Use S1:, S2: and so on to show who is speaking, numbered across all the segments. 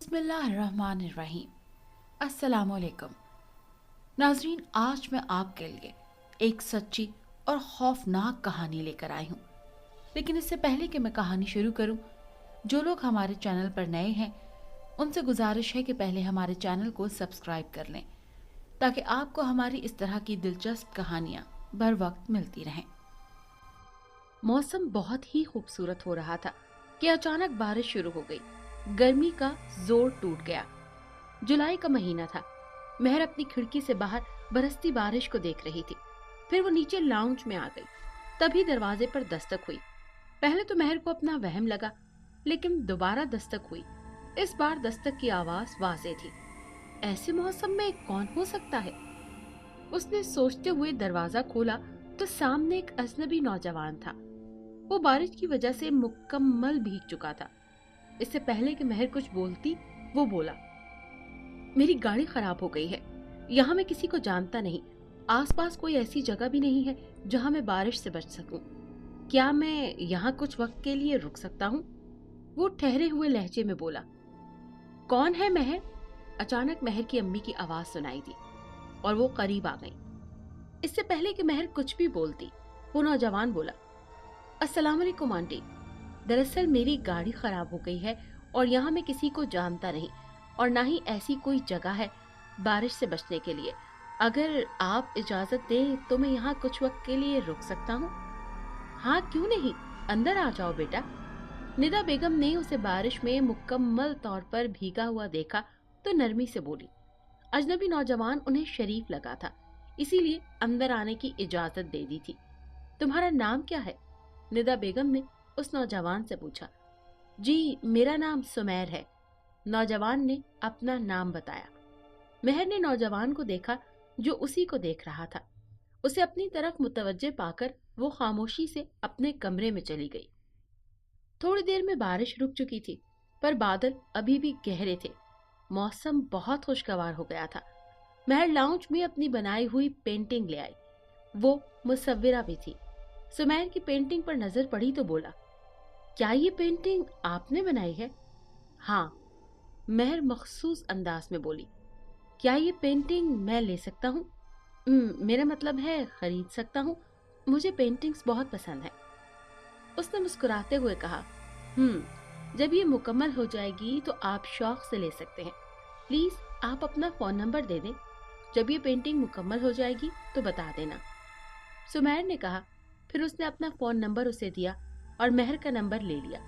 S1: बिस्मिल्लाहिर्रहमानिर्रहीम। अस्सलाम वालेकुम। नाजरीन, आज मैं आपके लिए एक सच्ची और खौफनाक कहानी लेकर आई हूँ। लेकिन इससे पहले कि मैं कहानी शुरू करूँ, जो लोग हमारे चैनल पर नए हैं उनसे गुजारिश है कि पहले हमारे चैनल को सब्सक्राइब कर लें ताकि आपको हमारी इस तरह की दिलचस्प कहानियाँ बर वक्त मिलती रहें। मौसम बहुत ही खूबसूरत हो रहा था कि अचानक बारिश शुरू हो गई। गर्मी का जोर टूट गया। जुलाई का महीना था। महर अपनी खिड़की से बाहर बरसती बारिश को देख रही थी। फिर वो नीचे लाउंज में आ गई। तभी दरवाजे पर दस्तक हुई। पहले तो महर को अपना वहम लगा, लेकिन दोबारा दस्तक हुई। इस बार दस्तक की आवाज वाज़ेह थी। ऐसे मौसम में कौन हो सकता है? उसने सोचते हुए दरवाजा खोला तो सामने एक अजनबी नौजवान था। वो बारिश की वजह से मुकम्मल भीग चुका था। इससे पहले कि महर कुछ बोलती, वो बोला, मेरी गाड़ी खराब हो गई है। यहाँ मैं किसी को जानता नहीं। आसपास कोई ऐसी जगह भी नहीं है जहाँ मैं बारिश से बच सकूं। क्या मैं यहाँ कुछ वक्त के लिए रुक सकता हूँ? वो ठहरे हुए लहजे में बोला। कौन है महर? अचानक महर की अम्मी की आवाज सुनाई दी और वो करीब आ गई। इससे पहले कि महर कुछ भी बोलती, वो नौजवान बोला, अस्सलाम वालेकुम आंटी। दरअसल मेरी गाड़ी खराब हो गई है और यहाँ मैं किसी को जानता नहीं और ना ही ऐसी कोई जगह है बारिश से बचने के लिए। अगर आप इजाजत दें तो मैं यहाँ कुछ वक्त के लिए रुक सकता हूँ। हाँ, क्यों नहीं, अंदर आ जाओ बेटा। निदा बेगम ने उसे बारिश में मुकम्मल तौर पर भीगा हुआ देखा तो नरमी से बोली। अजनबी नौजवान उन्हें शरीफ लगा था, इसीलिए अंदर आने की इजाजत दे दी थी। तुम्हारा नाम क्या है? निदा बेगम ने उस नौजवान से पूछा। जी, मेरा नाम सुमैर है। नौजवान ने अपना नाम बताया। महर ने नौजवान को देखा जो उसी को देख रहा था। उसे अपनी तरफ मुतवज्जे पाकर वो खामोशी से अपने कमरे में चली गई। थोड़ी देर में बारिश रुक चुकी थी, पर बादल अभी भी गहरे थे। मौसम बहुत खुशगवार हो गया था। महर लाउंज में अपनी बनाई हुई पेंटिंग ले आई। वो मुसव्विरा भी थी। सुमैर की पेंटिंग पर नजर पड़ी तो बोला, क्या ये पेंटिंग आपने बनाई है? हाँ, महर मखसूस अंदाज में बोली। क्या ये पेंटिंग मैं ले सकता हूँ? मेरा मतलब है खरीद सकता हूँ। मुझे पेंटिंग्स बहुत पसंद है। उसने मुस्कुराते हुए कहा, जब ये मुकम्मल हो जाएगी तो आप शौक से ले सकते हैं। प्लीज आप अपना फोन नंबर दे दें। जब ये पेंटिंग मुकम्मल हो जाएगी तो बता देना। सुमैर ने कहा। फिर उसने अपना फोन नंबर उसे दिया और महर का नंबर ले लिया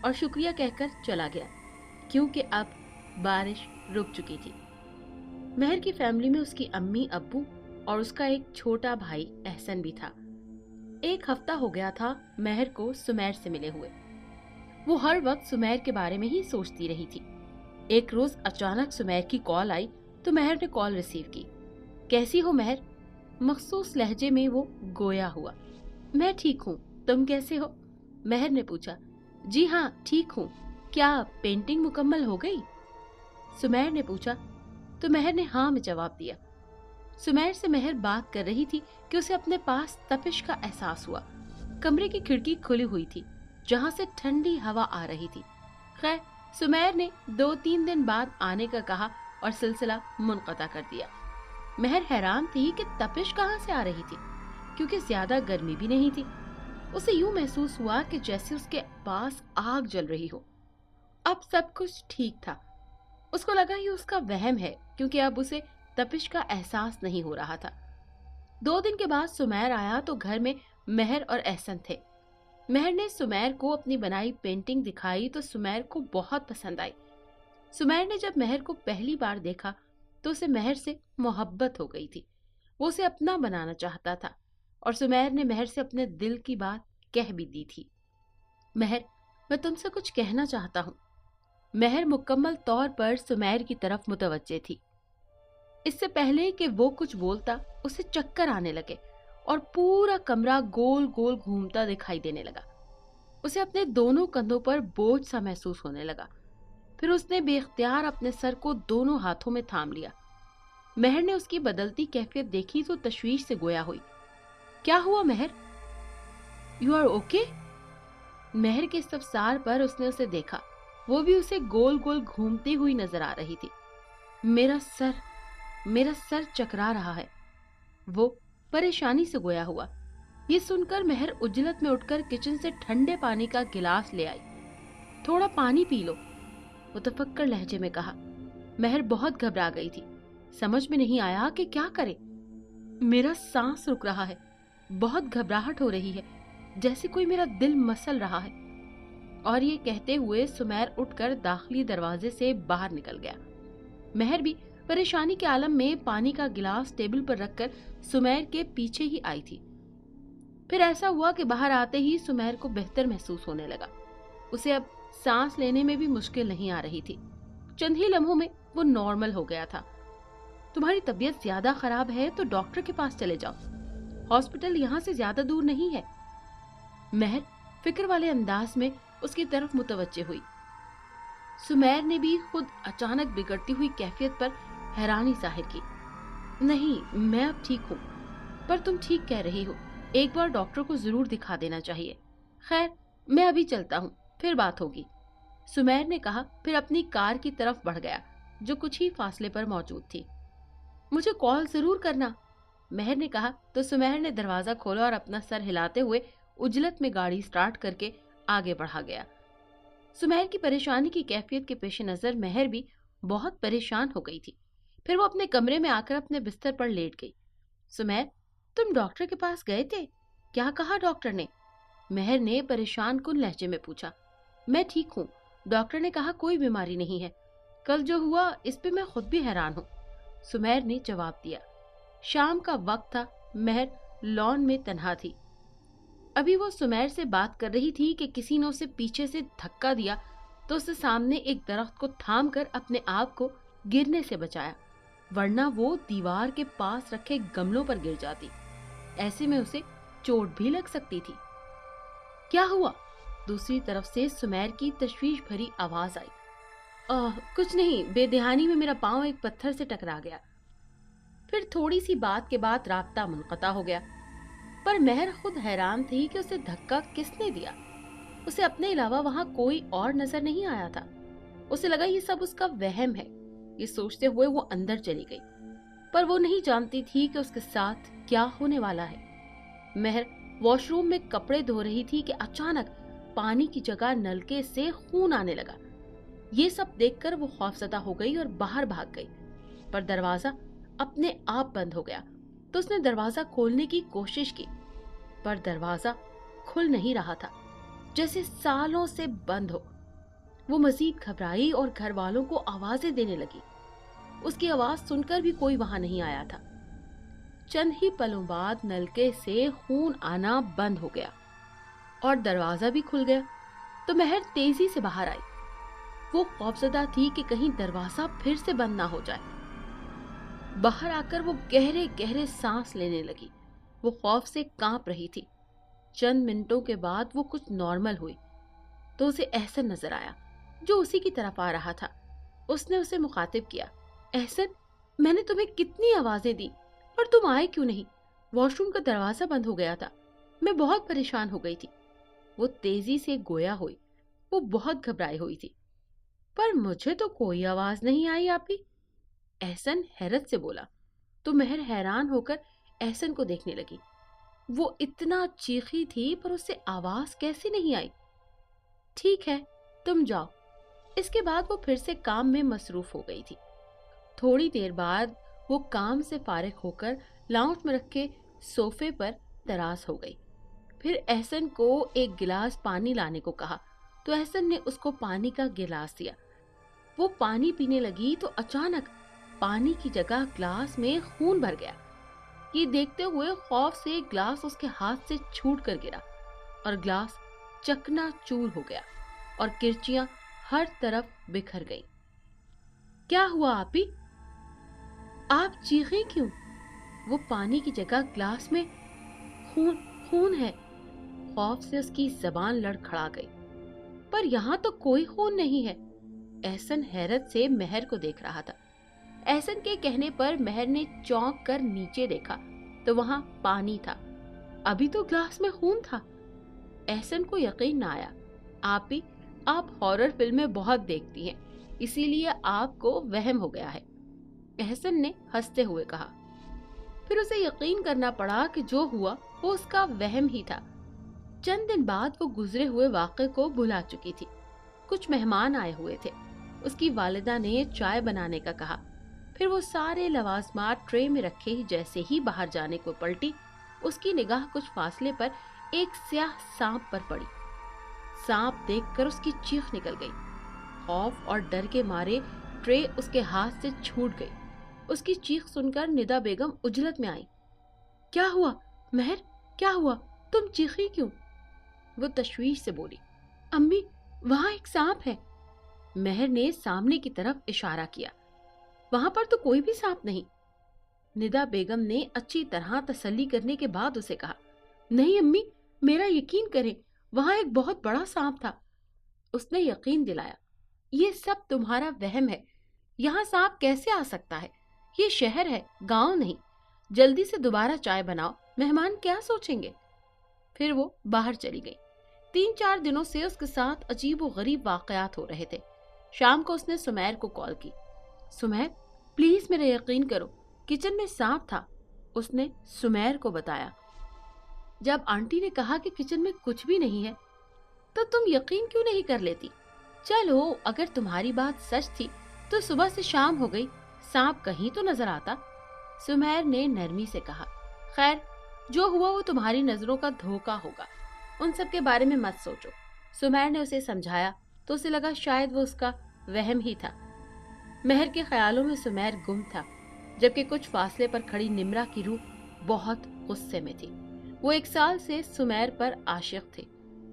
S1: और शुक्रिया कहकर चला गया, क्योंकि अब बारिश रुक चुकी थी। महर की फैमिली में उसकी अम्मी, अब्बू और उसका एक छोटा भाई एहसन भी था। एक हफ्ता हो गया था महर को सुमैर से मिले हुए। वो हर वक्त सुमैर के बारे में ही सोचती रही थी। एक रोज अचानक सुमैर की कॉल आई तो महर ने कॉल रिसीव की। कैसी हो महर? मखसूस लहजे में वो गोया हुआ। मैं ठीक हूँ, तुम कैसे हो? महर ने पूछा। जी हाँ, ठीक हूँ। क्या पेंटिंग मुकम्मल हो गई? सुमैर ने पूछा तो महर ने हाँ में जवाब दिया। सुमैर से महर बात कर रही थी कि उसे अपने पास तपिश का एहसास हुआ। कमरे की खिड़की खुली हुई थी, जहाँ से ठंडी हवा आ रही थी। खैर, सुमैर ने 2-3 दिन बाद आने का कहा और सिलसिला मुनक़ता कर दिया। महर हैरान थी कि तपिश कहाँ से आ रही थी, क्योंकि ज्यादा गर्मी भी नहीं थी। उसे यूं महसूस हुआ कि जैसे उसके पास आग जल रही हो। अब सब कुछ ठीक था। उसको लगा ये उसका वहम है, क्योंकि अब उसे तपिश का एहसास नहीं हो रहा था। 2 दिन के बाद सुमैर आया तो घर में महर और एहसन थे। महर ने सुमैर को अपनी बनाई पेंटिंग दिखाई तो सुमैर को बहुत पसंद आई। सुमैर ने जब महर को पहली बार देखा तो उसे महर से मोहब्बत हो गई थी। वो उसे अपना बनाना चाहता था और सुमैर ने महर से अपने दिल की बात कह भी दी थी। महर, मैं तुमसे कुछ कहना चाहता हूँ। महर मुकम्मल तौर पर सुमैर की तरफ मुतवज्जे थी। इससे पहले कि वो कुछ बोलता, उसे चक्कर आने लगे और पूरा कमरा गोल गोल घूमता दिखाई देने लगा। उसे अपने दोनों कंधों पर बोझ सा महसूस होने लगा। फिर उसने बेख्तियार अपने सर को दोनों हाथों में थाम लिया। महर ने उसकी बदलती कैफियत देखी तो तशवीश से गोया हुई। क्या हुआ Mehr? You are okay? Mehr के इस्तफसार पर उसने उसे देखा। वो भी उसे गोल गोल घूमती हुई नजर आ रही थी। मेरा सर चकरा रहा है, वो परेशानी से गोया हुआ। ये सुनकर महर उजलत में उठकर किचन से ठंडे पानी का गिलास ले आई। थोड़ा पानी पी लो, मुतफक्कर लहजे में कहा। महर बहुत घबरा गई थी, समझ में नहीं आया कि क्या करे। मेरा सांस रुक रहा है, बहुत घबराहट हो रही है, जैसे कोई मेरा दिल मसल रहा है। और ये कहते हुए सुमेर उठकर दाखिली दरवाजे से बाहर निकल गया। महर भी परेशानी के आलम में पानी का गिलास टेबल पर रखकर सुमेर के पीछे ही आई थी। फिर ऐसा हुआ कि बाहर आते ही सुमेर को बेहतर महसूस होने लगा। उसे अब सांस लेने में भी मुश्किल नहीं आ रही थी। चंद ही लम्हों में वो नॉर्मल हो गया था। तुम्हारी तबीयत ज्यादा खराब है तो डॉक्टर के पास चले जाओ, हॉस्पिटल यहाँ से ज्यादा दूर नहीं है। महर फिक्र वाले अंदाज में उसकी तरफ मुतवज्जे हुई। सुमेर ने भी खुद अचानक बिगड़ती हुई कैफियत पर हैरानी जाहिर की। नहीं, मैं अब ठीक हूँ, पर तुम ठीक कह रही हो, एक बार डॉक्टर को जरूर दिखा देना चाहिए। खैर, मैं अभी चलता हूँ, फिर बात होगी, सुमेर ने कहा। फिर अपनी कार की तरफ बढ़ गया जो कुछ ही फासले पर मौजूद थी। मुझे कॉल जरूर करना, महर ने कहा तो सुमेर ने दरवाजा खोला और अपना सर हिलाते हुए उजलत में गाड़ी स्टार्ट करके आगे बढ़ा गया। सुमेर की परेशानी की कैफियत के पेश नजर महर भी बहुत परेशान हो गई थी। फिर वो अपने कमरे में आकर अपने बिस्तर पर लेट गई। सुमेर, तुम डॉक्टर के पास गए थे? क्या कहा डॉक्टर ने? महर ने परेशान कुन लहजे में पूछा। मैं ठीक हूँ, डॉक्टर ने कहा कोई बीमारी नहीं है। कल जो हुआ इस पे मैं खुद भी हैरान हूँ, सुमेर ने जवाब दिया। शाम का वक्त था, महर लॉन में तन्हा थी। अभी वो सुमेर से बात कर रही थी कि किसी ने उसे पीछे से धक्का दिया तो उससे सामने एक दरख्त को थाम कर अपने आप को गिरने से बचाया, वरना वो दीवार के पास रखे गमलों पर गिर जाती। ऐसे में उसे चोट भी लग सकती थी। क्या हुआ? दूसरी तरफ से सुमेर की तशवीश भरी आवाज आई। कुछ नहीं, बेध्यानी में मेरा पांव एक पत्थर से टकरा गया। फिर थोड़ी सी बात के बाद राब्ता मुनक़ता हो गया। पर महर खुद हैरान थी कि उसे धक्का किसने दिया। उसे अपने अलावा वहां कोई और नजर नहीं आया था। उसे लगा ये सब उसका वहम है। ये सोचते हुए वो अंदर चली गई, पर वो नहीं जानती थी कि उसके साथ क्या होने वाला है। महर वॉशरूम में कपड़े धो रही थी कि अचानक पानी की जगह नलके से खून आने लगा। ये सब देखकर वो खौफजदा हो गई और बाहर भाग गई, पर दरवाजा अपने आप बंद हो गया। तो उसने दरवाजा खोलने की कोशिश की, पर दरवाजा खुल नहीं रहा था, जैसे सालों से बंद हो। वो मजीद घबराई और घर वालों को आवाजें देने लगी। उसकी आवाज सुनकर भी कोई वहां नहीं आया था। चंद ही पलों बाद नलके से खून आना बंद हो गया और दरवाजा भी खुल गया। तो महर तेजी से बाहर आई। वो खौफजदा थी कि कहीं दरवाजा फिर से बंद ना हो जाए। बाहर आकर वो गहरे गहरे सांस लेने लगी। वो खौफ से कांप रही थी। चंद मिनटों के बाद वो कुछ नॉर्मल हुई तो उसे एहसन नजर आया जो उसी की तरफ आ रहा था। उसने उसे मुखातिब किया। एहसन, मैंने तुम्हें कितनी आवाजें दी और तुम आए क्यों नहीं? वॉशरूम का दरवाजा बंद हो गया था, मैं बहुत परेशान हो गई थी। वो तेजी से गोया हुई। वो बहुत घबराई हुई थी। पर मुझे तो कोई आवाज नहीं आई आपी, एहसन हैरत से बोला। तो महर हैरान होकर एहसन को देखने लगी। वो इतना चीखी थी पर उससे आवाज कैसे नहीं आई? ठीक है, तुम जाओ। इसके बाद वो फिर से काम में मसरूफ हो गई थी। थोड़ी देर बाद वो काम से फारिग होकर लाउंज में रखे सोफे पर दराज हो गई। फिर एहसन को एक गिलास पानी लाने को कहा तो एहसन ने उसको पानी का गिलास दिया। वो पानी पीने लगी तो अचानक पानी की जगह ग्लास में खून भर गया। ये देखते हुए खौफ से ग्लास उसके हाथ से छूट कर गिरा और ग्लास चकनाचूर हो गया और किरचियां हर तरफ बिखर गईं। क्या हुआ आपी? आप चीखें क्यों? वो पानी की जगह ग्लास में खून खून है। खौफ से उसकी जबान लड़खड़ा गई। पर यहाँ तो कोई खून नहीं है। एहसन हैरत से महर को देख रहा था। एहसन के कहने पर महर ने चौंक कर नीचे देखा तो वहां पानी था। अभी तो ग्लास में खून था। एहसन को यकीन न आया। आप भी, आप हॉरर फिल्में बहुत देखती हैं, इसीलिए आपको वहम हो गया है, एहसन ने हंसते हुए कहा। फिर उसे यकीन करना पड़ा कि जो हुआ वो उसका वहम ही था। चंद दिन बाद वो गुजरे हुए वाक़े को भुला चुकी थी। कुछ मेहमान आए हुए थे। उसकी वालिदा ने चाय बनाने का कहा। फिर वो सारे लवाजमात ट्रे में रखे ही जैसे ही बाहर जाने को पलटी, उसकी निगाह कुछ फासले पर एक स्याह सांप पर पड़ी। सांप देखकर उसकी चीख निकल गई। खौफ और डर के मारे ट्रे उसके हाथ से छूट गई। उसकी चीख सुनकर निदा बेगम उजलत में आई। क्या हुआ महर, क्या हुआ, तुम चीखी क्यों? वो तशवीश से बोली, अम्मी वहां एक सांप है। महर ने सामने की तरफ इशारा किया। वहां पर तो कोई भी सांप नहीं। निदा बेगम ने अच्छी तरह तसल्ली करने के बाद उसे कहा, नहीं अम्मी, मेरा यकीन करें, वहां एक बहुत बड़ा सांप था। उसने यकीन दिलाया, ये सब तुम्हारा वहम है, यहाँ सांप कैसे आ सकता है? ये शहर है, गांव नहीं। जल्दी से दोबारा चाय बनाओ, मेहमान क्या सोचेंगे? फिर वो बाहर चली गई। 3-4 दिनों से उसके साथ अजीब व गरीब वाकयात हो रहे थे। शाम को उसने सुमैर को कॉल की। सुमैर, प्लीज मेरा यकीन करो, किचन में सांप था, उसने सुमैर को बताया। जब आंटी ने कहा कि किचन में कुछ भी नहीं है, तो तुम यकीन क्यों नहीं कर लेती? चलो, अगर तुम्हारी बात सच थी तो सुबह से शाम हो गई, सांप कहीं तो नजर आता। सुमैर ने नरमी से कहा, खैर जो हुआ वो तुम्हारी नजरों का धोखा होगा, उन सब के बारे में मत सोचो। सुमैर ने उसे समझाया तो उसे लगा शायद वो उसका वहम ही था। महर के ख्यालों में सुमैर गुम था, जबकि कुछ फासले पर खड़ी निम्रा की रूह बहुत गुस्से में थी। वो 1 साल से सुमैर पर आशिक थी।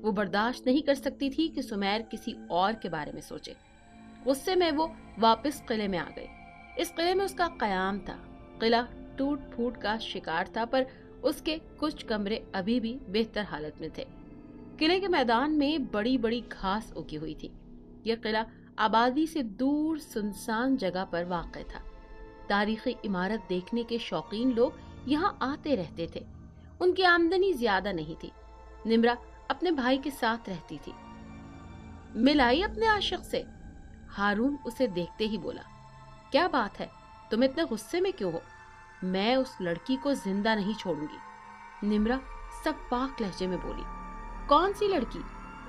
S1: वो बर्दाश्त नहीं कर सकती थी कि सुमैर किसी और के बारे में सोचे। गुस्से में वो वापस किले में आ गई। इस किले में उसका कयाम था। किला टूट फूट का शिकार था, पर उसके कुछ कमरे अभी भी बेहतर हालत में थे। किले के मैदान में बड़ी बड़ी घास उगी हुई थी। यह किला आबादी से दूर सुनसान जगह पर वाक़ था। तारीखी इमारत देखने के शौकीन लोग यहाँ आते रहते थे। उनकी आमदनी ज्यादा नहीं थी। निम्रा अपने भाई के साथ रहती थी। मिलाई अपने आशिक से? हारून उसे देखते ही बोला, क्या बात है, तुम इतने गुस्से में क्यों हो? मैं उस लड़की को जिंदा नहीं छोड़ूंगी। निम्रा सब पाक लहजे में बोली। कौन सी लड़की?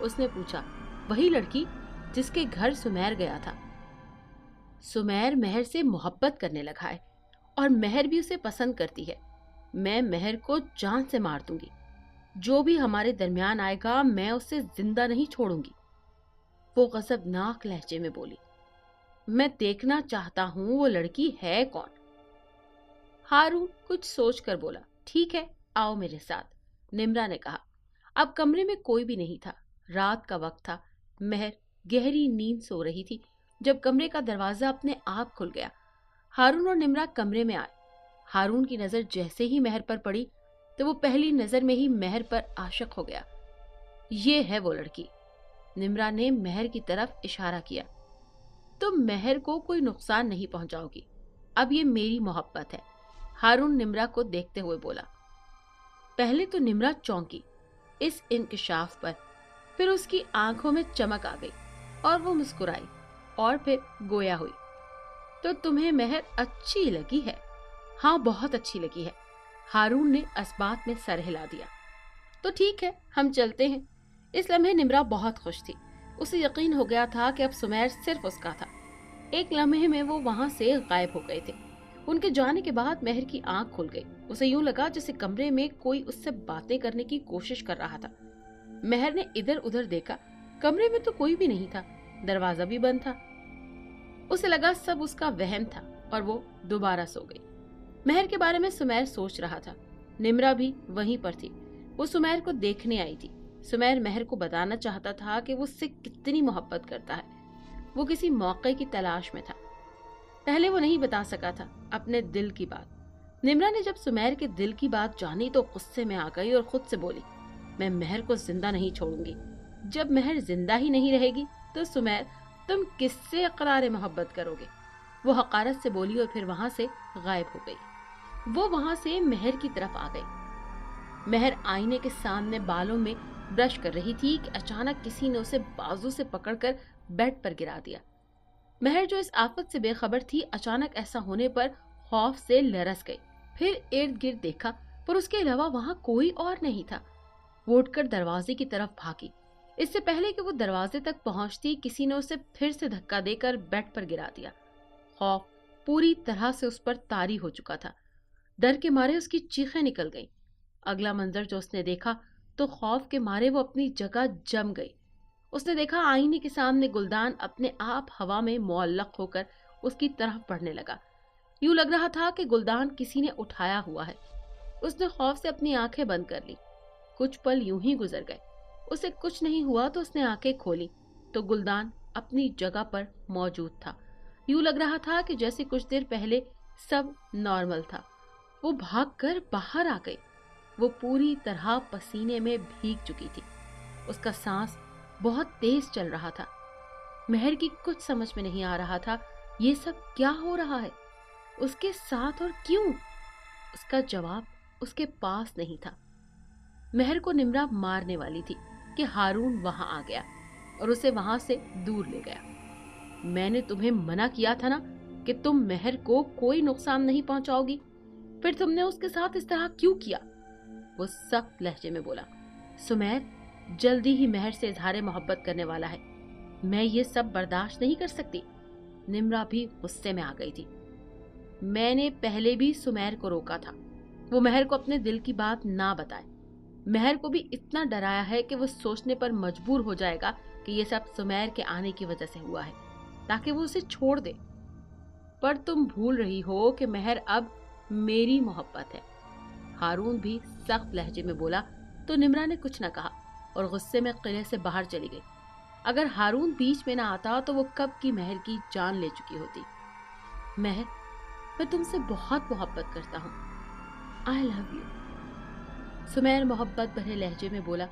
S1: उसने पूछा। वही लड़की जिसके घर सुमैर गया था। सुमैर महर से मोहब्बत करने लगा है और महर भी उसे पसंद करती है। मैं महर को जान से मार दूंगी। जो भी हमारे दरमियान आएगा मैं उसे जिंदा नहीं छोड़ूंगी। वो गजबनाक लहजे में बोली। मैं देखना चाहता हूं वो लड़की है कौन। हारून कुछ सोचकर बोला, ठीक है, आओ मेरे साथ। निम्रा ने कहा। अब कमरे में कोई भी नहीं था। रात का वक्त था। महर गहरी नींद सो रही थी जब कमरे का दरवाजा अपने आप खुल गया। हारून और निम्रा कमरे में आए। हारून की नजर जैसे ही महर पर पड़ी तो वो पहली नजर में ही महर पर आशिक हो गया। ये है वो लड़की। निम्रा ने महर की तरफ इशारा किया। तुम महर को कोई नुकसान नहीं पहुंचाओगी, अब ये मेरी मोहब्बत है। हारून निम्रा को देखते हुए बोला। पहले तो निम्रा चौंकी इस इंकशाफ पर, फिर उसकी आंखों में चमक आ गई और वो मुस्कुराई और फिर गोया हुई। तो तुम्हें महर अच्छी लगी है? हाँ, बहुत अच्छी लगी है। हारून ने अस्बात में सर हिला दिया। तो ठीक है, हम चलते हैं। इस लम्हे निम्रा बहुत खुश थी। उसे यकीन हो गया था कि अब सुमैर सिर्फ उसका था। एक लम्हे में वो वहां से गायब हो गए थे। उनके जाने के बाद महर की आंख खुल गई। उसे यूं लगा जैसे कमरे में कोई उससे बातें करने की कोशिश कर रहा था। महर ने इधर उधर देखा। कमरे में तो कोई भी नहीं था, दरवाजा भी बंद था। उसे लगा सब उसका वहम था और वो दोबारा सो गई। महर के बारे में सुमैर सोच रहा था। निम्रा भी वहीं पर थी। वो सुमैर को देखने आई थी। सुमैर महर को बताना चाहता था कि वो उससे कितनी मोहब्बत करता है। वो किसी मौके की तलाश में था। पहले वो नहीं बता सका था अपने दिल की बात। निम्रा ने जब सुमैर के दिल की बात जानी तो गुस्से में आ गई और खुद से बोली, मैं महर को जिंदा नहीं छोड़ूंगी। जब महर जिंदा ही नहीं रहेगी तो सुमैर, तुम किससे इकरार मोहब्बत करोगे? वो हकारत से बोली और फिर वहां से गायब हो गई। वो वहां से महर की तरफ आ गई। महर आईने के सामने बालों में ब्रश कर रही थी कि अचानक किसी ने उसे बाजू से पकड़कर बेड पर गिरा दिया। महर जो इस आफत से बेखबर थी, अचानक ऐसा होने पर खौफ से लरस गई। फिर इर्द गिर्द देखा, पर उसके अलावा वहां कोई और नहीं था। वो उठकर दरवाजे की तरफ भागी। इससे पहले कि वो दरवाजे तक पहुंचती, किसी ने उसे फिर से धक्का देकर बेड पर गिरा दिया। खौफ पूरी तरह से उस पर तारी हो चुका था। डर के मारे उसकी चीखें निकल गईं। अगला मंजर जो उसने देखा तो खौफ के मारे वो अपनी जगह जम गई। उसने देखा आईने के सामने गुलदान अपने आप हवा में मुअल्लक होकर उसकी तरफ बढ़ने लगा। यूं लग रहा था कि गुलदान किसी ने उठाया हुआ है। उसने खौफ से अपनी आंखें बंद कर ली। कुछ पल यूं ही गुजर गए। उसे कुछ नहीं हुआ तो उसने आंखें खोली तो गुलदान अपनी जगह पर मौजूद था। यूं लग रहा था कि जैसे कुछ देर पहले सब नॉर्मल था। वो भागकर बाहर आ गई। वो पूरी तरह पसीने में भीग चुकी थी। उसका सांस बहुत तेज चल रहा था। महर की कुछ समझ में नहीं आ रहा था, ये सब क्या हो रहा है, उसके साथ और क्यों? उसका जवाब उसके पास नहीं था। महर को निम्रा मारने वाली थी कि हारून वहां आ गया और उसे वहां से दूर ले गया। मैंने तुम्हें मना किया था ना कि तुम महर को कोई नुकसान नहीं पहुंचाओगी, फिर तुमने उसके साथ इस तरह क्यों किया? वो सख्त लहजे में बोला। सुमैर जल्दी ही महर से इजहार मोहब्बत करने वाला है। मैं ये सब बर्दाश्त नहीं कर सकती। निम्रा भी गुस्से में आ गई थी। मैंने पहले भी सुमैर को रोका था, वो महर को अपने दिल की बात ना बताए। महर को भी इतना डराया है कि वो सोचने पर मजबूर हो जाएगा कि ये सब सुमैर के आने की वजह से हुआ है, ताकि वो उसे छोड़ दे। पर तुम भूल रही हो कि महर अब मेरी मोहब्बत है। हारून भी सख्त लहजे में बोला तो निम्रा ने कुछ न कहा और गुस्से में किले से बाहर चली गई। अगर हारून बीच में ना आता तो वो कब की महर की जान ले चुकी होती। महर, मैं तुमसे बहुत मोहब्बत करता हूँ। I love you. सुमैर मोहब्बत भरे लहजे में बोला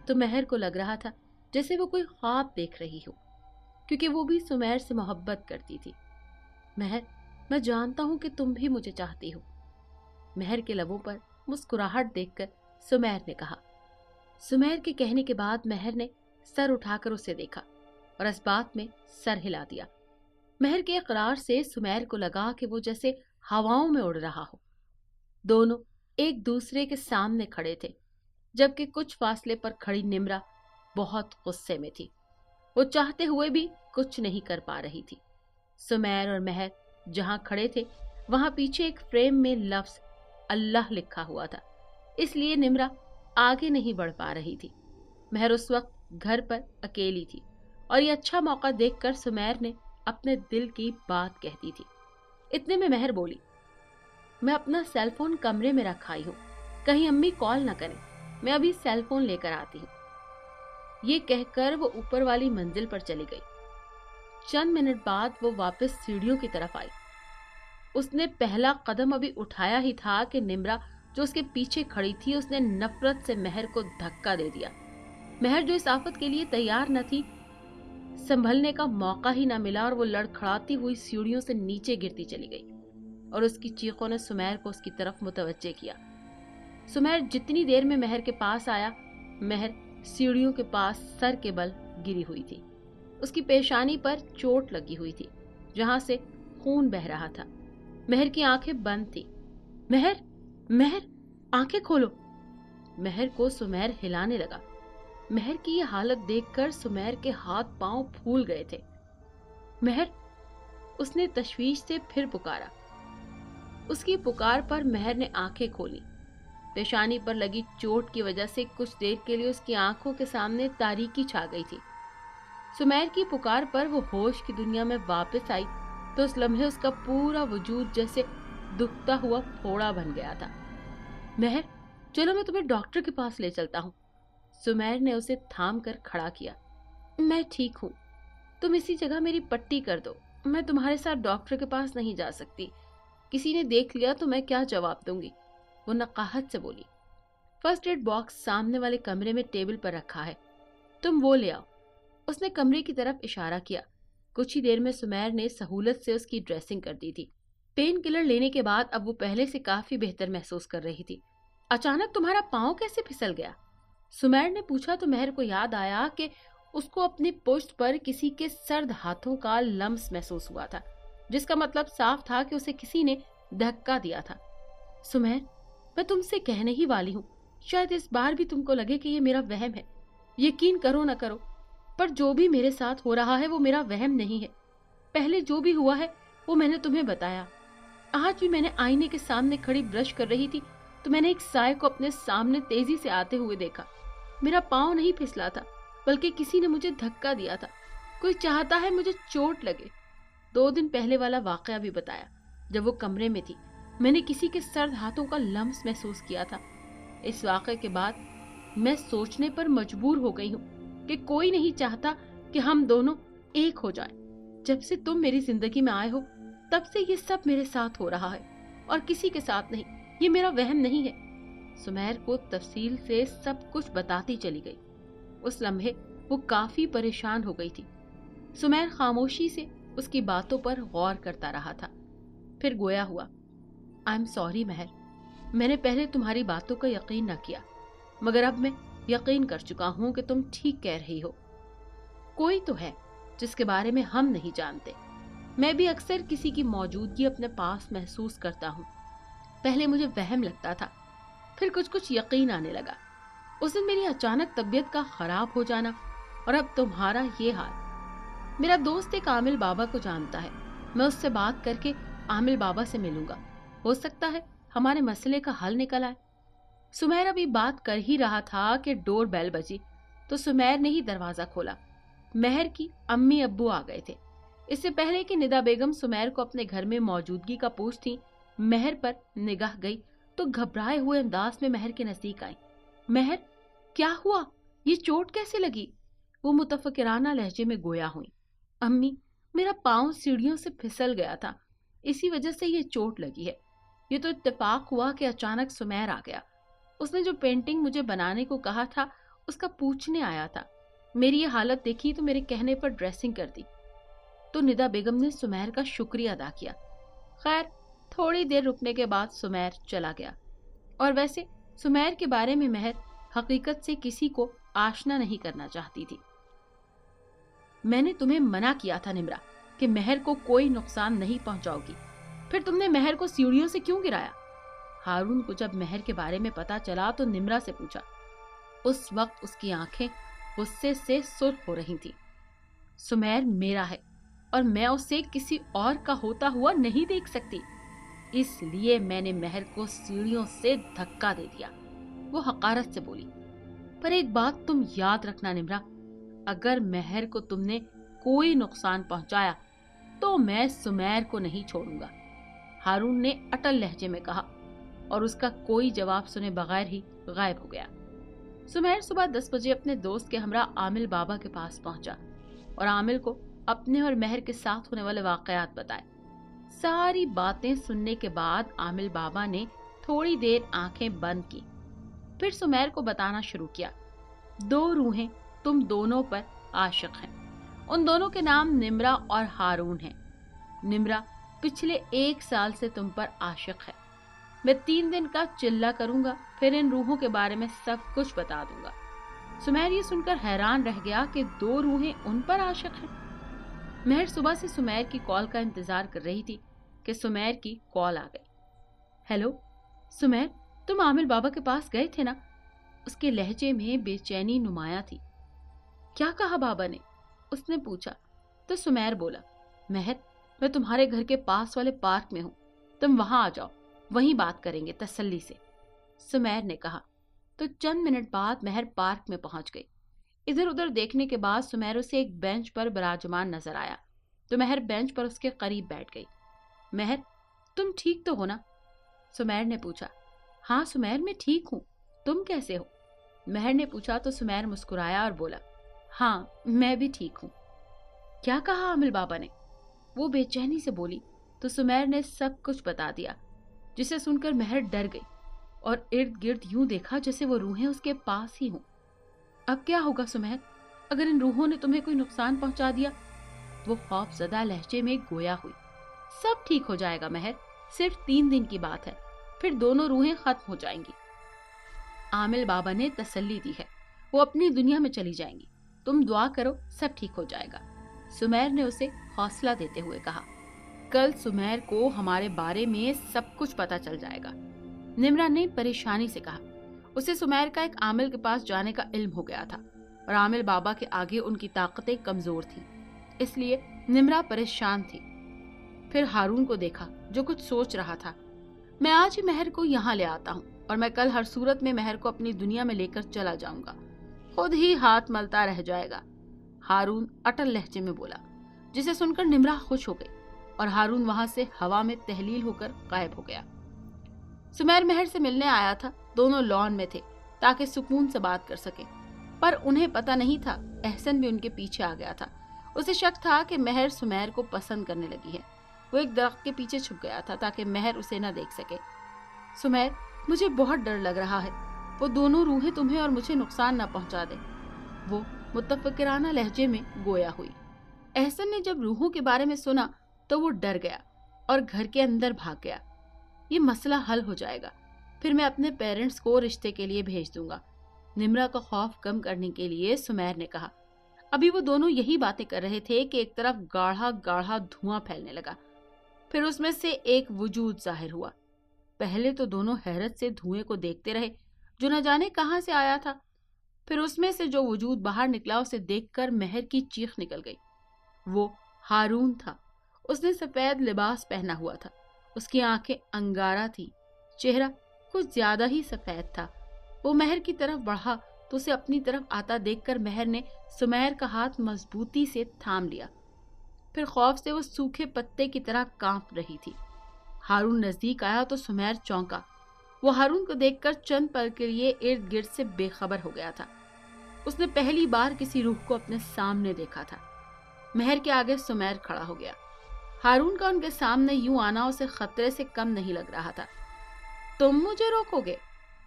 S1: तो महर को लग रहा था जैसे वो कोई ख्वाब देख रही हो, क्योंकि वो भी सुमैर से मोहब्बत करती थी। महर, मैं जानता हूँ कि तुम भी मुझे चाहती हो। महर के लबों पर मुस्कुराहट देखकर सुमैर ने कहा। सुमैर के कहने के बाद महर ने सर उठाकर उसे देखा और इस बात में सर हिला दिया। महर के इकरार से सुमैर को लगा कि वो जैसे हवाओं में उड़ रहा हो। दोनों एक दूसरे के सामने खड़े थे, जबकि कुछ फासले पर खड़ी निम्रा बहुत गुस्से में थी। वो चाहते हुए भी कुछ नहीं कर पा रही थी। सुमैर और महर जहां खड़े थे वहां पीछे एक फ्रेम में लफ्ज अल्लाह लिखा हुआ था, इसलिए निम्रा आगे नहीं बढ़ पा रही थी। महर उस वक्त घर पर अकेली थी और ये अच्छा मौका देखकर सुमैर ने अपने दिल की बात कह दी थी। इतने में महर बोली, मैं अपना सेल फोन कमरे में रखा आई हूँ, कहीं अम्मी कॉल न करें, मैं अभी सेल फोन लेकर आती हूँ। ये कहकर वो ऊपर वाली मंजिल पर चली गई। चंद मिनट बाद वो वापस सीढ़ियों की तरफ आई। उसने पहला कदम अभी उठाया ही था कि निम्रा जो उसके पीछे खड़ी थी, उसने नफरत से महर को धक्का दे दिया। महर जो इस आफत के लिए तैयार न थी, संभलने का मौका ही न मिला और वो लड़खड़ाती हुई सीढ़ियों से नीचे गिरती चली गई और उसकी चीखों ने सुमैर को उसकी तरफ मुतवज्जे किया। सुमैर जितनी देर में महर के पास आया, महर सीढ़ियों के पास सर के बल गिरी हुई थी। उसकी पेशानी पर चोट लगी हुई थी, जहां से खून बह रहा था। महर की आंखें बंद थी। महर, महर, आंखें खोलो। महर को सुमैर हिलाने लगा। महर की ये हालत देखकर सुमैर के हाथ पांव फूल गए थे। महर, उसने तशवीश से फिर पुकारा। उसकी पुकार पर महर ने आंखें खोली। पेशानी पर लगी चोट की वजह से कुछ देर के लिए उसकी आंखों के सामने तारीकी छा गई थी। सुमैर की पुकार पर वो होश की दुनिया में वापस आई तो उस लम्हे उसका पूरा वजूद जैसे दुखता हुआ फोड़ा बन गया था। महर, चलो मैं तुम्हें डॉक्टर के पास ले चलता हूँ। सुमैर ने उसे थाम कर खड़ा किया। मैं ठीक हूँ, तुम इसी जगह मेरी पट्टी कर दो। मैं तुम्हारे साथ डॉक्टर के पास नहीं जा सकती, किसी ने देख लिया तो मैं क्या जवाब दूंगी, वो नकाहत से बोली। फर्स्ट एड बॉक्स सामने वाले कमरे में टेबल पर रखा है, तुम वो ले आओ। उसने कमरे की तरफ इशारा किया। कुछ ही देर में सुमैर ने सहूलत से उसकी ड्रेसिंग कर दी थी। पेन किलर लेने के बाद अब वो पहले से काफी बेहतर महसूस कर रही थी। अचानक तुम्हारा पाँव कैसे फिसल गया? सुमेर ने पूछा तो महर को याद आया कि उसको अपनी पुश्त पर किसी के सर्द हाथों का लम्स महसूस हुआ था, जिसका मतलब साफ था कि उसे किसी ने धक्का दिया था। सुमेर, मैं तुमसे कहने ही वाली हूँ, शायद इस बार भी तुमको लगे कि ये मेरा वहम है। यकीन करो न करो, पर जो भी मेरे साथ हो रहा है वो मेरा वहम नहीं है। पहले जो भी हुआ है वो मैंने तुम्हें बताया। आज भी मैंने आईने के सामने खड़ी ब्रश कर रही थी तो मैंने एक साए को अपने सामने तेजी से आते हुए देखा। मेरा पाँव नहीं फिसला था, बल्कि किसी ने मुझे धक्का दिया था। कोई चाहता है मुझे चोट लगे। 2 दिन पहले वाला वाकया भी बताया। जब वो कमरे में थी, मैंने किसी के सर्द हाथों का लम्स महसूस किया था। इस वाकये के बाद मैं सोचने पर मजबूर हो गई हूँ कि कोई नहीं चाहता कि हम दोनों एक हो जाएं। जब से तुम मेरी जिंदगी में आए हो, तब से ये सब मेरे साथ हो रहा है और किसी के साथ नहीं। ये मेरा वहम नहीं है। सुमेर को तफसील से सब कुछ बताती चली गई। उस लम्हे वो काफी परेशान हो गई थी। सुमेर खामोशी से उसकी बातों पर गौर करता रहा था। फिर गोया हुआ, आई एम सॉरी महर, मैंने पहले तुम्हारी बातों का यकीन न किया, मगर अब मैं यकीन कर चुका हूं कि तुम ठीक कह रही हो। कोई तो है जिसके बारे में हम नहीं जानते। मैं भी अक्सर किसी की मौजूदगी अपने पास महसूस करता हूँ। पहले मुझे वहम लगता था, फिर कुछ कुछ यकीन आने लगा। उस दिन मेरी अचानक तबीयत का खराब हो जाना, और अब तुम्हारा ये हाल। मेरा दोस्त एक आमिल बाबा को जानता है। मैं उससे बात करके आमिल बाबा से मिलूंगा। हो सकता है हमारे मसले का हल निकल आए। सुमेर अभी बात कर ही रहा था कि डोर बेल बजी तो सुमेर ने ही दरवाजा खोला। महर की अम्मी अब्बू आ गए थे। इससे पहले कि निदा बेगम सुमेर को अपने घर में मौजूदगी का पूछती, महर पर निगाह गई तो घबराए हुए अंदाज में महर के नजदीक आई। महर, क्या हुआ? ये चोट कैसे लगी? वो मुतफकिराना लहजे में गोया हुई। अम्मी, मेरा पाँव सीढ़ियों से फिसल गया था, इसी वजह से ये चोट लगी है। ये तो इत्तेफाक हुआ कि अचानक सुमेर आ गया। उसने जो पेंटिंग मुझे बनाने को कहा था उसका पूछने आया था। मेरी ये हालत देखी तो मेरे कहने पर ड्रेसिंग कर दी। तो निदा बेगम ने सुमेर का शुक्रिया अदा किया। खैर, थोड़ी देर रुकने के बाद सुमेर चला गया। और वैसे सुमेर के बारे में महर हकीकत से किसी को आशना नहीं करना चाहती थी। मैंने तुम्हें मना किया था निम्रा कि महर को कोई नुकसान नहीं पहुंचाओगी, फिर तुमने महर को सीढ़ियों से क्यों गिराया? हारून को जब महर के बारे में पता चला तो निम्रा से पूछा। उस वक्त उसकी आंखें गुस्से से सुर्ख हो रही थी। सुमेर मेरा है और मैं उसे किसी और का होता हुआ नहीं देख सकती, इसलिए मैंने महर को सीढ़ियों से धक्का दे दिया। वो हकारत से बोली। पर एक बात तुम याद रखना निम्रा, अगर महर को तुमने कोई नुकसान पहुंचाया तो मैं सुमेर को नहीं छोड़ूंगा, हारून ने अटल लहजे में कहा, और उसका कोई जवाब सुने बगैर ही गायब हो गया। सुमेर सुबह 10 बजे अपने दोस्त के हमरा आमिल बाबा के पास पहुंचा और आमिल को अपने और महर के साथ होने वाले वाकयात बताए। सारी बातें सुनने के बाद आमिल बाबा ने थोड़ी देर आंखें बंद की, फिर सुमेर को बताना शुरू किया। 2 रूहें तुम दोनों पर आशिक हैं। उन दोनों के नाम निम्रा और हारून हैं। निम्रा पिछले 1 साल से तुम पर आशिक है। मैं 3 दिन का चिल्ला करूंगा, फिर इन रूहों के बारे में सब कुछ बता दूंगा। सुमेर ये सुनकर हैरान रह गया कि 2 रूहें उन पर आशिक हैं। महर सुबह से सुमेर की कॉल का इंतजार कर रही थी कि सुमेर की कॉल आ गई। हेलो सुमेर, तुम आमिल बाबा के पास गए थे ना? उसके लहजे में बेचैनी नुमाया थी। क्या कहा बाबा ने? उसने पूछा तो सुमेर बोला, महर, मैं तुम्हारे घर के पास वाले पार्क में हूँ, तुम वहां आ जाओ, वहीं बात करेंगे तसल्ली से। सुमेर ने कहा। तो चंद मिनट बाद महर पार्क में पहुंच गई। इधर उधर देखने के बाद सुमेर उसे एक बेंच पर विराजमान नजर आया तो महर बेंच पर उसके करीब बैठ गई। महर, तुम ठीक तो हो ना? सुमेर ने पूछा। हाँ सुमेर, मैं ठीक हूँ, तुम कैसे हो? महर ने पूछा तो सुमेर मुस्कुराया और बोला, हाँ मैं भी ठीक हूँ। क्या कहा आमिल बाबा ने? वो बेचैनी से बोली तो सुमेर ने सब कुछ बता दिया, जिसे सुनकर महर डर गई और इर्द गिर्द यूं देखा जैसे वो रूहें उसके पास ही हों। अब क्या होगा सुमेर, अगर इन रूहों ने तुम्हें कोई नुकसान पहुंचा दिया? वो खौफजदा लहजे में गोया हुई। सब ठीक हो जाएगा महर, सिर्फ 3 दिन की बात है, फिर दोनों रूहें खत्म हो जाएंगी। आमिल बाबा ने तसल्ली दी है। वो अपनी दुनिया में चली जाएंगी। तुम दुआ करो, सब ठीक हो जाएगा। सुमेर ने उसे हौसला देते हुए कहा। कल सुमेर को हमारे बारे में सब कुछ पता चल जाएगा, निम्रा ने परेशानी से कहा। उसे सुमेर का एक आमिल के पास जाने का इल्म हो गया था और आमिल बाबा के आगे उनकी ताकतें कमजोर थी, इसलिए निम्रा परेशान थी। फिर हारून को देखा जो कुछ सोच रहा था। मैं आज ही महर को यहाँ ले आता हूँ और मैं कल हर सूरत में महर को अपनी दुनिया में लेकर चला जाऊंगा, खुद ही हाथ मलता रह जाएगा, हारून अटल लहजे में बोला, जिसे सुनकर निम्रा खुश हो गई और हारून वहां से हवा में तहलील होकर गायब हो गया। सुमेर महर से मिलने आया था। दोनों लॉन में थे ताकि सुकून से बात कर सके, पर उन्हें पता नहीं था एहसन भी उनके पीछे आ गया था। उसे शक था कि महर सुमेर को पसंद करने लगी है। वो एक दरख्त के पीछे छुप गया था ताकि महर उसे न देख सके। सुमेर, मुझे बहुत डर लग रहा है, वो दोनों रूहें तुम्हें और मुझे नुकसान न पहुंचा दे, वो मुतफक्किराना लहजे में गोया हुई। एहसन ने जब रूहों के बारे में सुना तो वो डर गया और घर के अंदर भाग गया। ये मसला हल हो जाएगा, फिर मैं अपने पेरेंट्स को रिश्ते के लिए भेज दूंगा, निम्रा का खौफ कम करने के लिए सुमेर ने कहा। अभी वो दोनों यही बातें कर रहे थे कि एक तरफ गाढ़ा गाढ़ा धुआं फैलने लगा। फिर उसमें से एक वजूद जाहिर हुआ। पहले तो दोनों हैरत से धुएं को देखते रहे जो न जाने कहां से आया था। फिर उसमें से जो वजूद बाहर निकला उसे देखकर महर की चीख निकल गई। वो हारून था। उसने सफेद लिबास पहना हुआ था, उसकी आंखें अंगारा थी, चेहरा कुछ ज्यादा ही सफेद था। वो महर की तरफ बढ़ा तो उसे अपनी तरफ आता देखकर महर ने सुमेर का हाथ मजबूती से थाम लिया। फिर खौफ से वो सूखे पत्ते की तरह कांप रही थी। हारून नजदीक आया तो सुमेर चौंका। वो हारून को देखकर चंद पल के लिए इर्द गिर्द से बेखबर हो गया था। उसने पहली बार किसी रूह को अपने सामने देखा था। महर के आगे सुमेर खड़ा हो गया। हारून का उनके सामने यूं आना उसे खतरे से कम नहीं लग रहा था। तुम मुझे रोकोगे?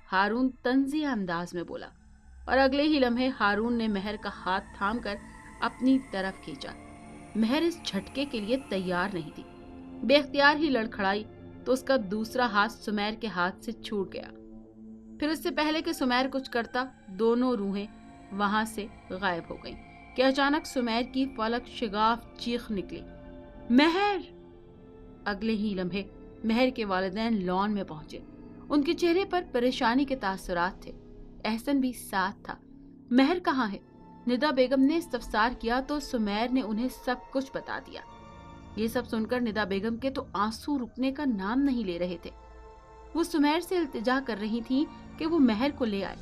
S1: हारून तंज़ी अंदाज में बोला और अगले ही लम्हे हारून ने महर का हाथ थामकर अपनी तरफ खींचा। महर इस झटके के लिए तैयार नहीं थी। बेख्तियार ही लड़खड़ाई तो उसका दूसरा हाथ सुमेर के हाथ से छूट गया। फिर उससे पहले कि सुमेर कुछ करता, दोनों रूहें वहां से गायब हो गईं कि अचानक सुमेर की फलक शिगाफ चीख निकली, महर! अगले ही लम्हे महर के वालिदैन लॉन में पहुंचे। उनके चेहरे पर परेशानी के तासुरात थे। एहसन भी साथ था। महर कहाँ है? निदा बेगम ने इस्तफसार किया तो सुमेर ने उन्हें सब कुछ बता दिया। ये सब सुनकर निदा बेगम के तो आंसू रुकने का नाम नहीं ले रहे थे। वो सुमेर से इल्तिजा कर रही थी कि वो महर को ले आए।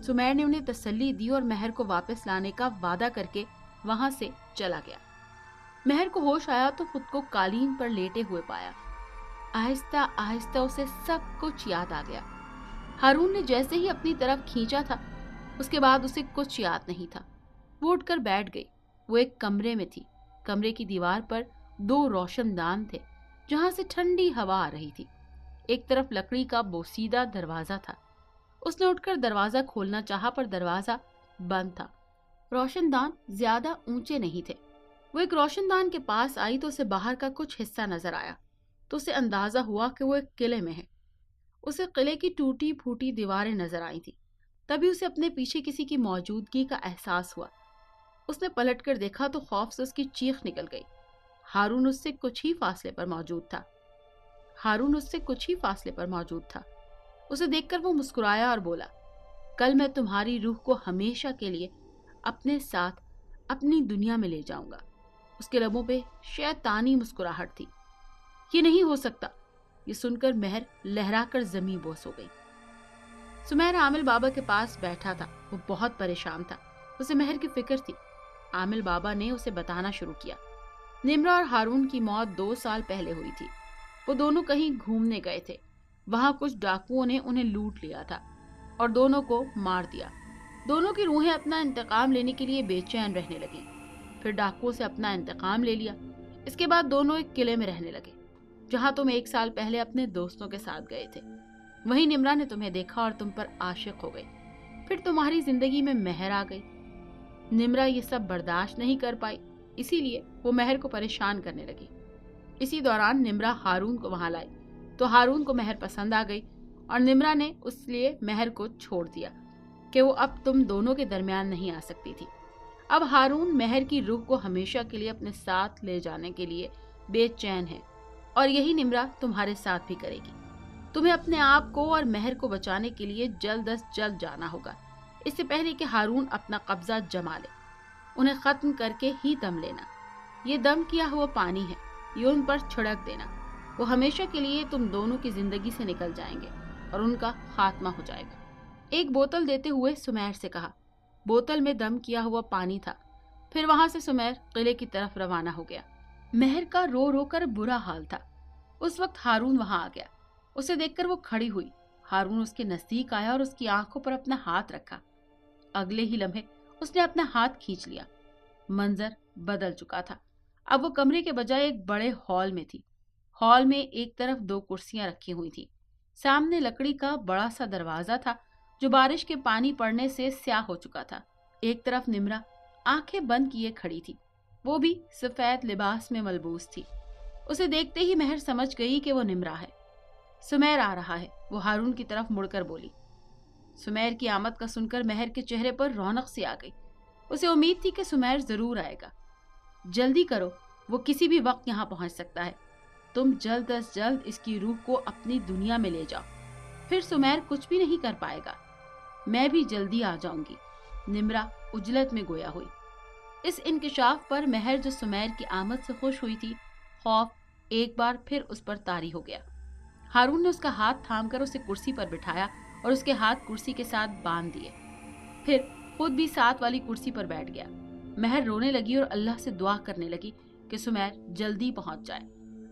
S1: सुमेर ने उन्हें तसल्ली दी और महर को वापस लाने का वादा करके वहां से चला गया। महर को होश आया तो खुद को कालीन पर लेटे हुए पाया। आहिस्ता आहिस्ता उसे सब कुछ याद आ गया। हारून ने जैसे ही अपनी तरफ खींचा था, उसके बाद उसे कुछ याद नहीं था। वो उठकर बैठ गई। वो एक कमरे में थी। कमरे की दीवार पर 2 रोशनदान थे जहां से ठंडी हवा आ रही थी। एक तरफ लकड़ी का बोसीदा दरवाजा था। उसने उठकर दरवाजा खोलना चाहा पर दरवाजा बंद था। रोशनदान ज्यादा ऊंचे नहीं थे। वो एक रोशनदान के पास आई तो उसे बाहर का कुछ हिस्सा नजर आया तो उसे अंदाजा हुआ कि वो एक किले में है। उसे किले की टूटी फूटी दीवारें नजर आई थी। तभी उसे अपने पीछे किसी की मौजूदगी का एहसास हुआ। उसने पलटकर देखा तो खौफ से उसकी चीख निकल गई। हारून उससे कुछ ही फासले पर मौजूद था। उसे देखकर वो मुस्कुराया और बोला, कल मैं तुम्हारी रूह को हमेशा के लिए अपने साथ अपनी दुनिया में ले जाऊंगा। उसके लबों पे शैतानी मुस्कुराहट थी। ये नहीं हो सकता। ये सुनकर महर लहराकर जमीन बोस हो गई। सुमेर आमिल बाबा के पास बैठा था। वो बहुत परेशान था। उसे महर की फिक्र थी। आमिल बाबा ने उसे बताना शुरू किया। निम्रा और हारून की मौत 2 साल पहले हुई थी। वो दोनों कहीं घूमने गए थे। वहां कुछ डाकुओं ने उन्हें लूट लिया था और दोनों को मार दिया। दोनों की रूहें अपना इंतकाम लेने के लिए बेचैन रहने लगी। फिर डाकुओं से अपना इंतकाम ले लिया। इसके बाद दोनों एक किले में रहने लगे जहां तुम 1 साल पहले अपने दोस्तों के साथ गए थे। वहीं निम्रा ने तुम्हें देखा और तुम पर आशिक हो गई। फिर तुम्हारी जिंदगी में महर आ गई। निम्रा ये सब बर्दाश्त नहीं कर पाई, इसीलिए वो महर को परेशान करने लगी। इसी दौरान निम्रा हारून को वहां लाई तो हारून को महर पसंद आ गई और निम्रा ने उसलिए महर को छोड़ दिया। कि वो अब तुम दोनों के दरमियान नहीं आ सकती थी। अब हारून महर की रूह को हमेशा के लिए अपने साथ ले जाने के लिए बेचैन है, और यही निम्रा तुम्हारे साथ भी करेगी। तुम्हें अपने आप को और महर को बचाने के लिए जल्द अज जल्द जाना होगा, इससे पहले कि हारून अपना कब्जा जमा ले। उन्हें खत्म करके ही दम लेना। ये दम किया हुआ पानी है, ये उन पर छिड़क देना। वो हमेशा के लिए तुम दोनों की जिंदगी से निकल जाएंगे और उनका खात्मा हो जाएगा। एक बोतल देते हुए सुमेर से कहा। बोतल में दम किया हुआ पानी था। फिर वहां से सुमेर किले की तरफ रवाना हो गया। महर का रो रो कर बुरा हाल था। उस वक्त हारून वहां आ गया। उसे देखकर वो खड़ी हुई। हारून उसके नजदीक आया और उसकी आंखों पर अपना हाथ रखा। अगले ही लम्हे उसने अपना हाथ खींच लिया। मंजर बदल चुका था। अब वो कमरे के बजाय एक बड़े हॉल में थी। हॉल में एक तरफ 2 कुर्सियां रखी हुई थी। सामने लकड़ी का बड़ा सा दरवाजा था जो बारिश के पानी पड़ने से स्याह हो चुका था। एक तरफ निम्रा आंखें बंद किए खड़ी थी। वो भी सफेद लिबास में मलबूस थी। उसे देखते ही महर समझ गई कि वो निम्रा है। सुमेर आ रहा है, वो हारून की तरफ मुड़कर बोली। सुमेर की आमद का सुनकर महर के चेहरे पर रौनक सी आ गई। उसे उम्मीद थी कि सुमेर जरूर आएगा। जल्दी करो, वो किसी भी वक्त यहाँ पहुंच सकता है। तुम जल्द अज जल्द इसकी रूह को अपनी दुनिया में ले जाओ, फिर सुमेर कुछ भी नहीं कर पाएगा। मैं भी जल्दी आ जाऊंगी। निम्रा उजलत में गोया हुई। इस इंकिशाफ पर महर जो सुमेर की आमद से खुश हुई थी, खौफ एक बार फिर उस पर तारी हो गया। हारून ने उसका हाथ थामकर उसे कुर्सी पर बिठाया और उसके हाथ कुर्सी के साथ बांध दिए। फिर खुद भी साथ वाली कुर्सी पर बैठ गया। महर रोने लगी और अल्लाह से दुआ करने लगी कि सुमेर जल्दी पहुंच जाए।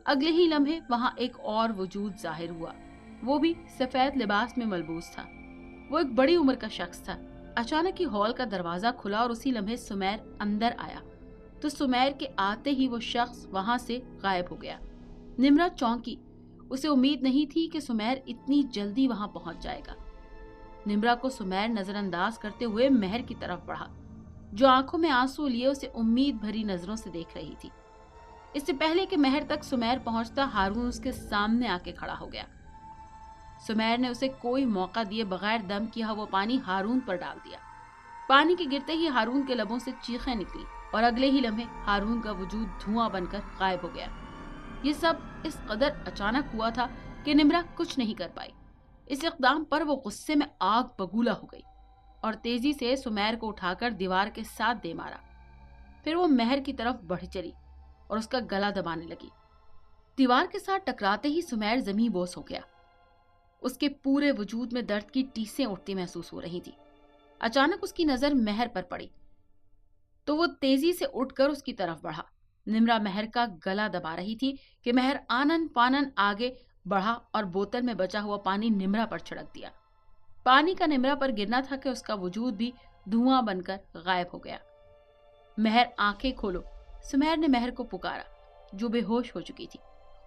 S1: अगले ही लम्हे वहां एक और वजूद जाहिर हुआ। वो भी सफेद लिबास में मलबूस था। वो एक बड़ी उम्र का शख्स था। अचानक ही हॉल का दरवाजा खुला और उसी लम्हे सुमेर अंदर आया तो सुमेर के आते ही वो शख्स वहां से गायब हो गया। निम्रा चौंकी। उसे उम्मीद नहीं थी कि सुमेर इतनी जल्दी वहां पहुंच जाएगा। निम्रा को सुमेर नजरअंदाज करते हुए महर की तरफ बढ़ा, जो आंखों में आंसू लिए उसे उम्मीद भरी नजरों से देख रही थी। इससे पहले कि महर तक सुमेर पहुंचता, हारून उसके सामने आके खड़ा हो गया। सुमेर ने उसे कोई मौका दिए बगैर दम किया हुआ पानी हारून पर डाल दिया। पानी के गिरते ही हारून के लबों से चीखें निकली और अगले ही लम्हे हारून का वजूद धुआं बनकर गायब हो गया। ये सब इस कदर अचानक हुआ था कि निम्रा कुछ नहीं कर पाई। इस इक़दाम पर वो गुस्से में आग बगूला हो गई और तेजी से सुमेर को उठाकर दीवार के साथ दे मारा। फिर वो महर की तरफ बढ़ चली और उसका गला दबाने लगी। दीवार के साथ टकराते ही सुमेर ज़मीं बोस हो गया। उसके पूरे वजूद में दर्द की टीसें उठती महसूस हो रही थी। अचानक उसकी नजर महर पर पड़ी तो वो तेजी से उठकर उसकी तरफ बढ़ा। निम्रा महर का गला दबा रही थी कि महर आनन फानन आगे बढ़ा और बोतल में बचा हुआ पानी निम्रा पर छिड़क दिया। पानी का निम्रा पर गिरना था कि उसका वजूद भी धुआं बनकर गायब हो गया। महर, आंखें खोलो, सुमेर ने महर को पुकारा, जो बेहोश हो चुकी थी।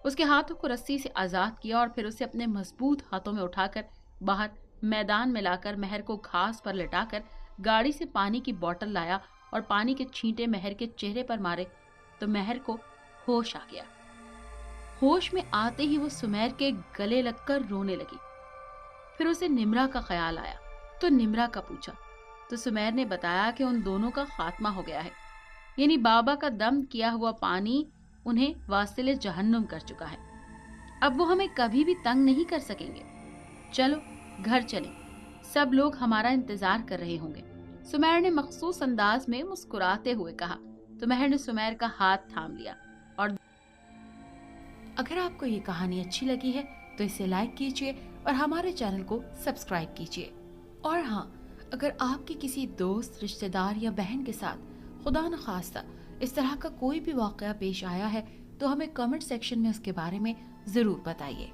S1: उसके हाथों को रस्सी से आजाद किया और फिर उसे अपने मजबूत हाथों में उठाकर बाहर मैदान में लाकर महर को घास पर लिटाकर गाड़ी से पानी की बोतल लाया और पानी के छींटे महर के चेहरे पर मारे तो महर को होश आ गया। होश में आते ही वो सुमेर के गले लगकर रोने लगी। फिर उसे निम्रा का ख्याल आया तो निम्रा का पूछा तो सुमेर ने बताया कि उन दोनों का खात्मा हो गया है, यानी बाबा का दम किया हुआ पानी उन्हें वासिले जहन्नुम कर चुका है। अब वो हमें कभी भी तंग नहीं कर सकेंगे। चलो घर चलें, सब लोग हमारा इंतजार कर रहे होंगे। सुमेर ने मखसूस अंदाज में मुस्कुराते हुए कहा तो महर ने सुमेर का हाथ थाम लिया। और अगर आपको ये कहानी अच्छी लगी है तो इसे लाइक कीजिए और हमारे चैनल को सब्सक्राइब कीजिए। और हाँ, अगर आपके किसी दोस्त, रिश्तेदार या बहन के साथ खुदा न खास्ता इस तरह का कोई भी वाकया पेश आया है तो हमें कमेंट सेक्शन में उसके बारे में जरूर बताइए।